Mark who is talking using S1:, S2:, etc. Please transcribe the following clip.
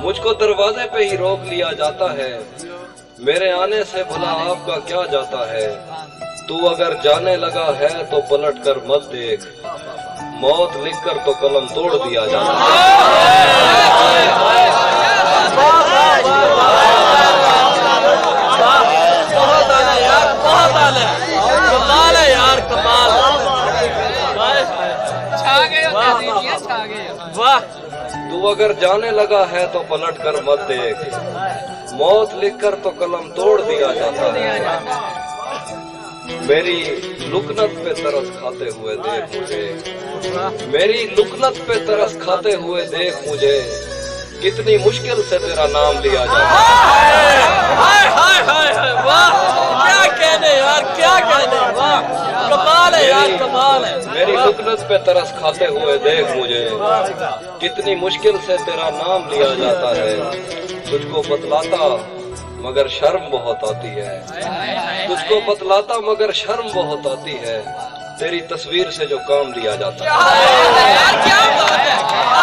S1: मुझको दरवाजे पे ही रोक लिया जाता है, मेरे आने से भला आपका क्या जाता है। तू अगर जाने लगा है तो पलट कर मत देख, मौत लिखकर तो कलम तोड़ दिया जाता है।
S2: कमाल है यार, कमाल। वाह।
S1: तू अगर जाने लगा है तो पलट कर मत देख, मौत लिखकर तो कलम तोड़ दिया जाता है। मेरी लुकनत पे तरस खाते हुए देख मुझे, मेरी लुकनत पे तरस खाते हुए देख मुझे, कितनी मुश्किल से तेरा नाम लिया जाता है।
S2: हाय हाय हाय हाय, वाह क्या कहने यार, क्या कहने, वाह कमाल है यार, कमाल है।
S1: मेरी लुकनत पे तरस खाते हुए देख मुझे, कितनी मुश्किल से तेरा नाम लिया जाता है। तुझको बतलाता मगर शर्म बहुत आती है, तुझको बतलाता मगर शर्म बहुत आती है, तेरी तस्वीर से जो काम लिया जाता है।
S2: यार क्या बात है।